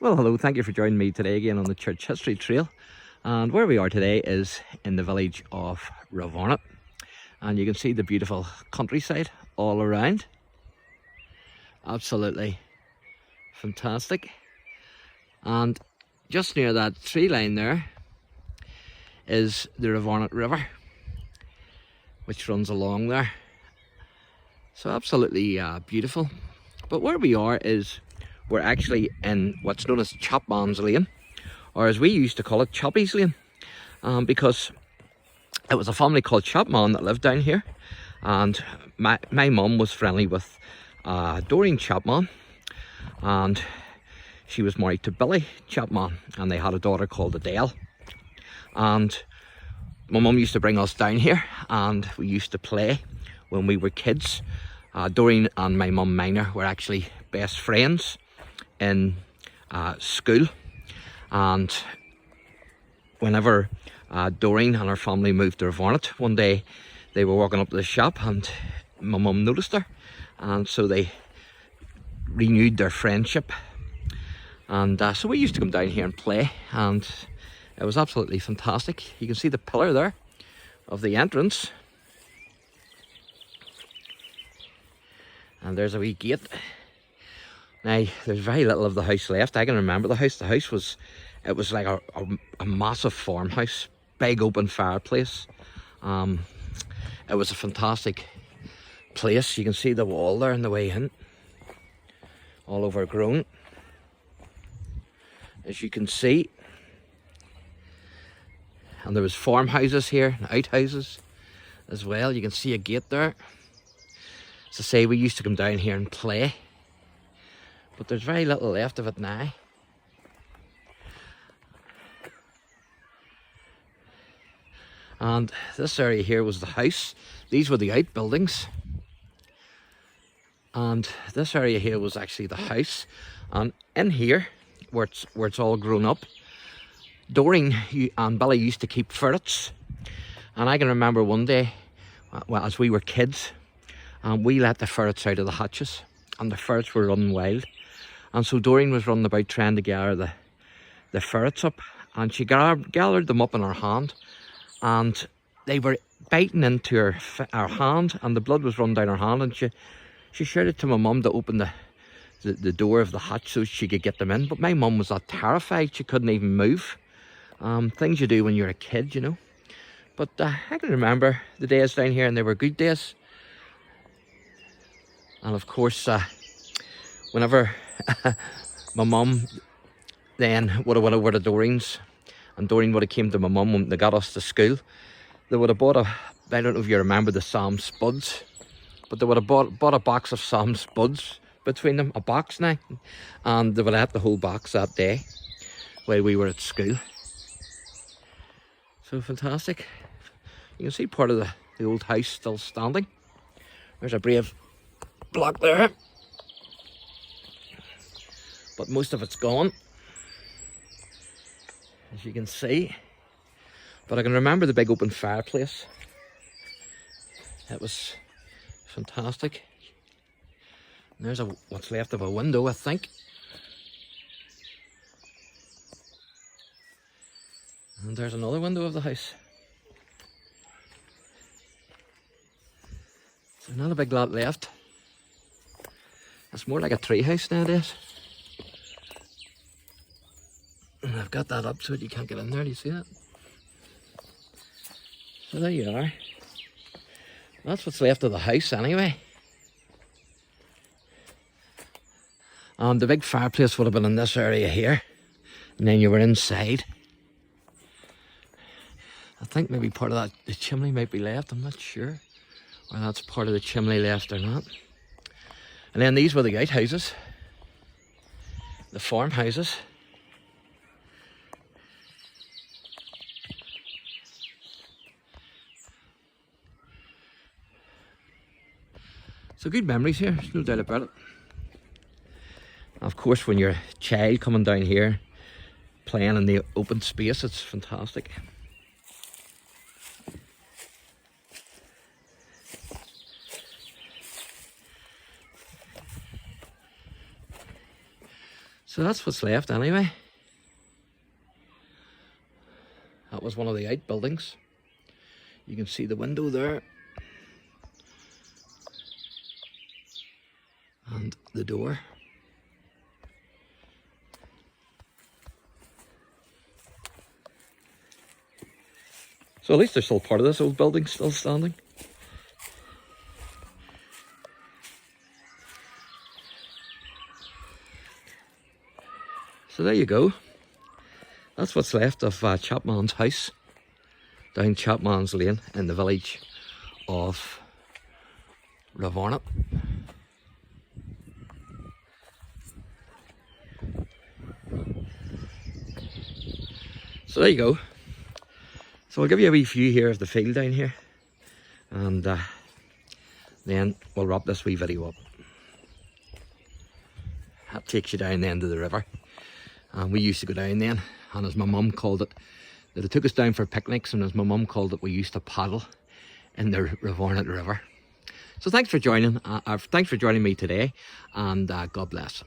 Well, hello, thank you for joining me today again on the Church History Trail. And where we are today is in the village of RAVARNETTE. And you can see the beautiful countryside all around. Absolutely fantastic. And just near that tree line there is the RAVARNETTE River, which runs along there. So absolutely beautiful. But where we are is we're actually in what's known as CHAPMANS Lane, or as we used to call it, Choppy's Lane, because it was a family called Chapman that lived down here, and my mum was friendly with Doreen Chapman, and she was married to Billy Chapman, and they had a daughter called Adele. And my mum used to bring us down here, and we used to play when we were kids. Doreen and my mum Minor were actually best friends in school, and whenever Doreen and her family moved to RAVARNETTE, one day they were walking up to the shop and my mum noticed her, and so they renewed their friendship. And so we used to come down here and play, and it was absolutely fantastic. You can see the pillar there of the entrance, and there's a wee gate. Now, there's very little of the house left. I can remember the house. The house was, it was like a massive farmhouse, big open fireplace. It was a fantastic place. You can see the wall there on the way in, all overgrown, as you can see. And there was farmhouses here, and outhouses as well. You can see a gate there. As I say, we used to come down here and play, but there's very little left of it now. And this area here was the house. These were the outbuildings. And this area here was actually the house. And in here, where it's all grown up, Doreen and Billy used to keep ferrets. And I can remember one day, well, as we were kids, we let the ferrets out of the hatches, and the ferrets were running wild. And so Doreen was running about trying to gather the ferrets up, and she gathered them up in her hand, and they were biting into her hand, and the blood was running down her hand, and she shouted to my mum to open the door of the hatch so she could get them in. But my mum was that terrified she couldn't even move. Things you do when you're a kid, you know. But I can remember the days down here, and they were good days. And of course, whenever my mum then would have went over to Doreen's, and Doreen would have came to my mum when they got us to school, they would have bought I don't know if you remember the Sam Spuds, but they would have bought a box of Sam Spuds between them, a box now, and they would have had the whole box that day while we were at school. So fantastic. You can see part of the old house still standing. There's a brave block there, but most of it's gone, as you can see. But I can remember the big open fireplace. It was fantastic. And there's what's left of a window, I think. And there's another window of the house. So not a big lot left. It's more like a tree house nowadays. And I've got that up so that you can't get in there. Do you see that? So there you are. That's what's left of the house anyway. And the big fireplace would have been in this area here. And then you were inside. I think maybe part of the chimney might be left. I'm not sure whether that's part of the chimney left or not. And then these were the outhouses, the farmhouses. So good memories here, there's no doubt about it. Of course, when you're a child coming down here, playing in the open space, it's fantastic. So that's what's left anyway. That was one of the outbuildings. You can see the window there. And the door. So at least there's still part of this old building still standing. So there you go. That's what's left of Chapman's house down Chapman's Lane in the village of RAVARNETTE. So there you go. So I'll give you a wee view here of the field down here, and then we'll wrap this wee video up. That takes you down then to the river, and we used to go down then, and as my mum called it, that it took us down for picnics, and as my mum called it, we used to paddle in the RAVARNETTE River. So thanks for joining me today, and God bless.